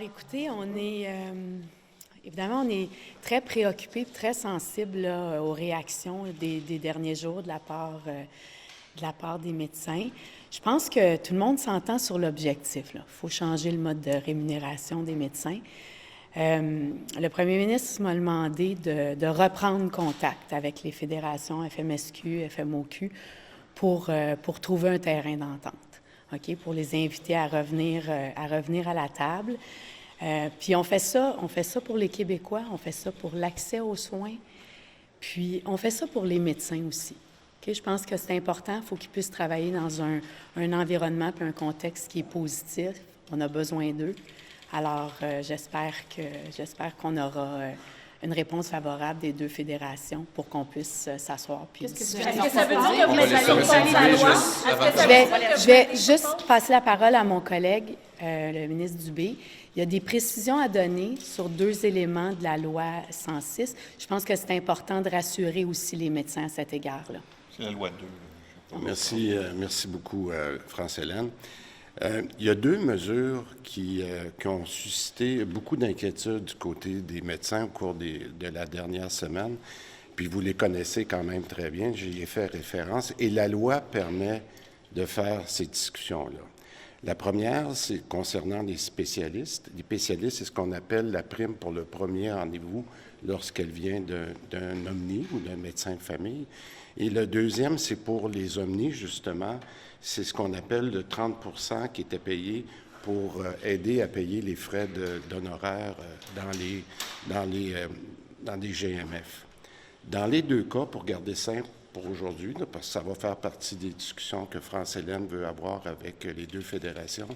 écoutez, évidemment, on est très préoccupés, très sensibles là, aux réactions des derniers jours de la part des médecins. Je pense que tout le monde s'entend sur l'objectif. Il faut changer le mode de rémunération des médecins. Le premier ministre m'a demandé de reprendre contact avec les fédérations FMSQ, FMOQ pour trouver un terrain d'entente. OK, pour les inviter à revenir à la table. Puis on fait ça pour les Québécois, on fait ça pour l'accès aux soins, puis on fait ça pour les médecins aussi. OK, je pense que c'est important, il faut qu'ils puissent travailler dans un environnement puis un contexte qui est positif. On a besoin d'eux. Alors, j'espère qu'on aura une réponse favorable des deux fédérations pour qu'on puisse s'asseoir puis discuter. Est-ce que ça veut dire que vous allez la loi? Je vais juste passer la parole à mon collègue, le ministre Dubé. Il y a des précisions à donner sur 2 éléments de la loi 106. Je pense que c'est important de rassurer aussi les médecins à cet égard-là. C'est la loi 2. Merci beaucoup, France-Hélène. Il y a 2 mesures qui ont suscité beaucoup d'inquiétudes du côté des médecins au cours de la dernière semaine. Puis vous les connaissez quand même très bien, j'y ai fait référence. Et la loi permet de faire ces discussions-là. La première, c'est concernant les spécialistes. Les spécialistes, c'est ce qu'on appelle la prime pour le premier rendez-vous lorsqu'elle vient d'un omni ou d'un médecin de famille. Et le deuxième, c'est pour les omnis, justement. C'est ce qu'on appelle le 30 % qui était payé pour aider à payer les frais d'honoraires dans les GMF. Dans les 2 cas, pour garder simple pour aujourd'hui, parce que ça va faire partie des discussions que France-Hélène veut avoir avec les 2 fédérations,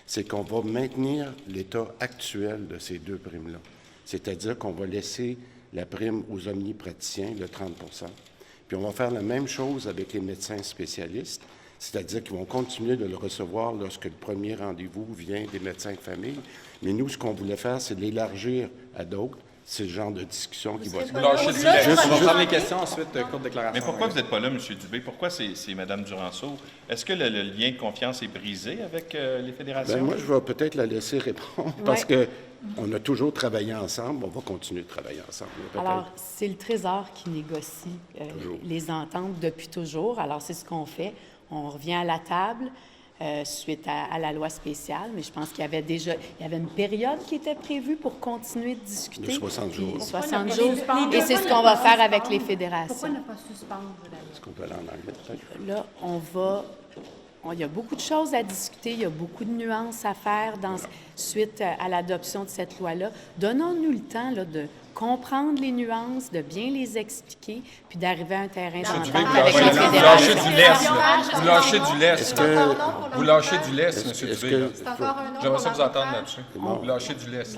c'est qu'on va maintenir l'état actuel de ces 2 primes-là. C'est-à-dire qu'on va laisser la prime aux omnipraticiens, le 30 %. Puis on va faire la même chose avec les médecins spécialistes, c'est-à-dire qu'ils vont continuer de le recevoir lorsque le premier rendez-vous vient des médecins de famille. Mais nous, ce qu'on voulait faire, c'est l'élargir à d'autres. C'est le genre de discussion qui va se Vous lâchez du lait. On va prendre les questions ensuite, courte déclaration. Mais pourquoi vous n'êtes pas là, M. Dubé? Pourquoi c'est Mme Duranceau? Est-ce que le lien de confiance est brisé avec les fédérations? Bien, moi, je vais peut-être la laisser répondre parce qu'on a toujours travaillé ensemble. On va continuer de travailler ensemble. Alors, c'est le Trésor qui négocie les ententes depuis toujours. Alors, c'est ce qu'on fait. On revient à la table suite à la loi spéciale, mais je pense qu'il y avait une période qui était prévue pour continuer de discuter. De 60 jours. 60 jours. Et c'est ce qu'on va faire avec les fédérations. Pourquoi ne pas suspendre? Est-ce qu'on peut aller en anglais, peut-être? Là, il y a beaucoup de choses à discuter, il y a beaucoup de nuances à faire suite à l'adoption de cette loi-là. Donnons-nous le temps là, de comprendre les nuances, de bien les expliquer, puis d'arriver à un terrain d'entente avec les fédérations. Vous lâchez du lest. Vous lâchez du lest, M. Dubé. J'aimerais ça vous entendre là-dessus. Vous lâchez du lest.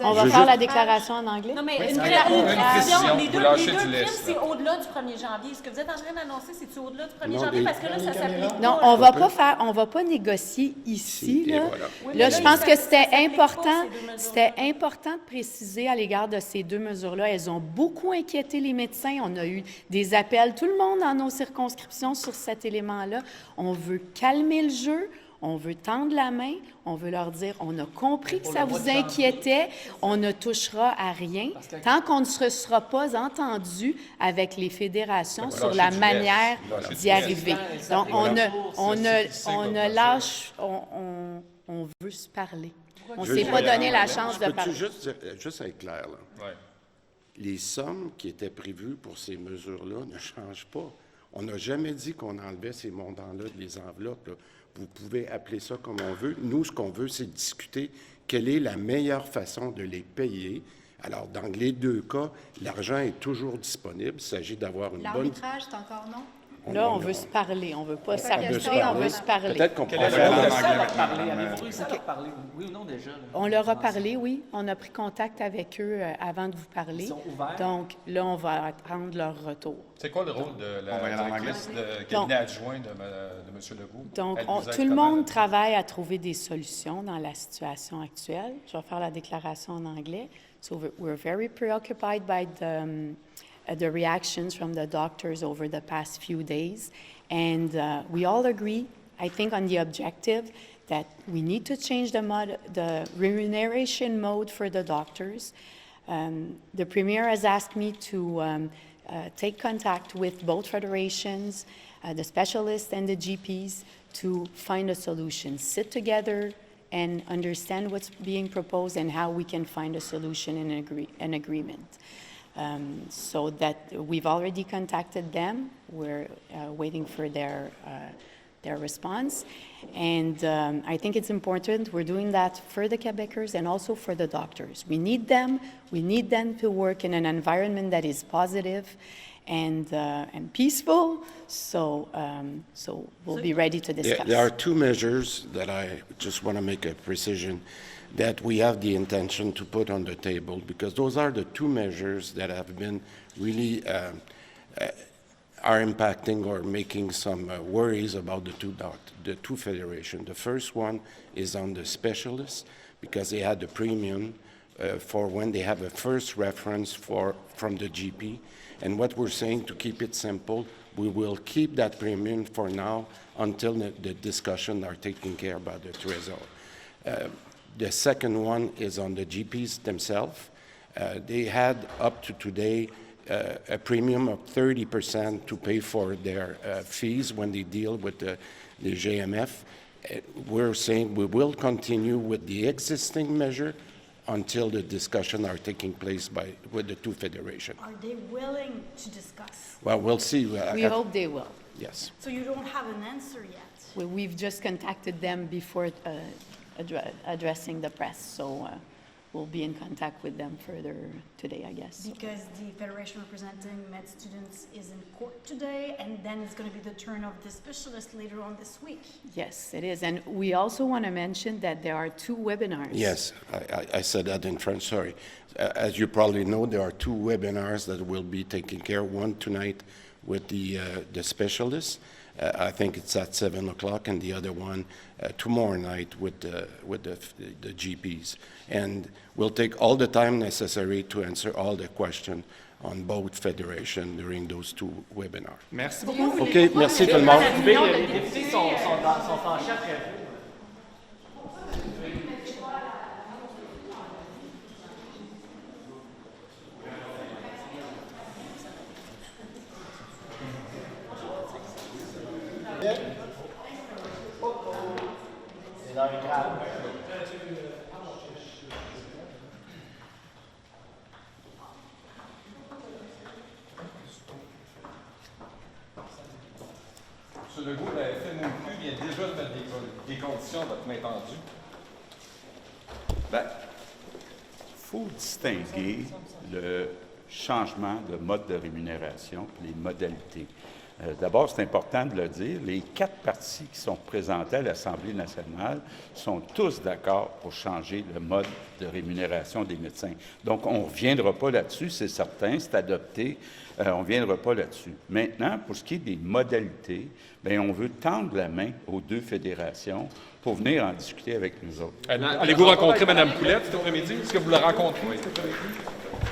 On va faire la déclaration en anglais? Non, mais une précision. les Vous deux lâchez du primes, lest. c'est au-delà du 1er janvier. Ce que vous êtes en train d'annoncer, c'est au-delà du 1er janvier? Parce que là, ça s'applique. Non, on va pas négocier ici. Là, voilà. je pense que c'était important de préciser à l'égard de ces 2 mesures-là. Elles ont beaucoup inquiété les médecins. On a eu des appels, tout le monde dans nos circonscriptions sur cet élément-là. On veut calmer le jeu. On veut tendre la main, on veut leur dire, on a compris que ça vous inquiétait, on ne touchera à rien tant qu'on ne se sera pas entendu avec les fédérations sur la manière d'y arriver. Donc, on veut se parler. On ne s'est pas donné la chance de parler. Juste être clair, là. Les sommes qui étaient prévues pour ces mesures-là ne changent pas. On n'a jamais dit qu'on enlevait ces montants-là des enveloppes, là. Vous pouvez appeler ça comme on veut. Nous, ce qu'on veut, c'est discuter quelle est la meilleure façon de les payer. Alors, dans les 2 cas, l'argent est toujours disponible. Il s'agit d'avoir une bonne... L'arbitrage, c'est encore non? Là, on veut se parler. On ne veut pas s'arbitrer, on veut se parler. Peut-être qu'on peut faire faire Avez-vous réussi à leur parler? Oui ou non déjà? On leur a parlé, oui. On a pris contact avec eux avant de vous parler. Ils sont ouverts? Donc, là, on va attendre leur retour. C'est quoi le rôle de la directrice de cabinet adjoint de M. Legault? Donc, tout le monde travaille à trouver des solutions dans la situation actuelle. Je vais faire la déclaration en anglais. So, we're very preoccupied by the reactions from the doctors over the past few days. And we all agree, I think, on the objective that we need to change the remuneration mode for the doctors. The Premier has asked me to take contact with both federations, the specialists and the GPs, to find a solution, sit together and understand what's being proposed and how we can find a solution and an agreement. So that we've already contacted them. We're waiting for their response. And I think it's important. We're doing that for the Quebecers and also for the doctors. We need them. We need them to work in an environment that is positive and peaceful. So we'll be ready to discuss. There are two measures that I just want to make a precision that we have the intention to put on the table, because those are the two measures that have been really are impacting or making some worries about the two federations. The first one is on the specialists, because they had the premium for when they have a first reference from the GP. And what we're saying, to keep it simple, we will keep that premium for now until the discussion are taken care about the trésor. The second one is on the GPs themselves. They had up to today a premium of 30% to pay for their fees when they deal with the GMF. We're saying we will continue with the existing measure until the discussion are taking place with the two federations. Are they willing to discuss? Well, we'll see. We hope they will. Yes. So you don't have an answer yet? We've just contacted them before addressing the press, so we'll be in contact with them further today, I guess. Because the federation representing med students is in court today, and then it's going to be the turn of the specialist later on this week. Yes, it is. And we also want to mention that there are two webinars. Yes, I said that in French, sorry. As you probably know, there are two webinars that will be taken care of, one tonight with the specialists. I think it's at 7 o'clock, and the other one tomorrow night with the GPs. And we'll take all the time necessary to answer all the questions on both federations during those two webinars. Merci beaucoup. OK, merci tout le monde. Les députés sont fâchés après vous. C'est dans les grave. M. Legault, la FNOQ vient déjà de mettre des conditions à votre main tendue. Bien, il faut distinguer le changement de mode de rémunération et les modalités. D'abord, c'est important de le dire, les 4 partis qui sont représentés à l'Assemblée nationale sont tous d'accord pour changer le mode de rémunération des médecins. Donc, on ne reviendra pas là-dessus, c'est certain, c'est adopté, on ne reviendra pas là-dessus. Maintenant, pour ce qui est des modalités, bien, on veut tendre la main aux deux fédérations pour venir en discuter avec nous autres. Allez-vous rencontrer Mme Poulette cet après-midi? Est-ce que vous la rencontrez cet après-midi?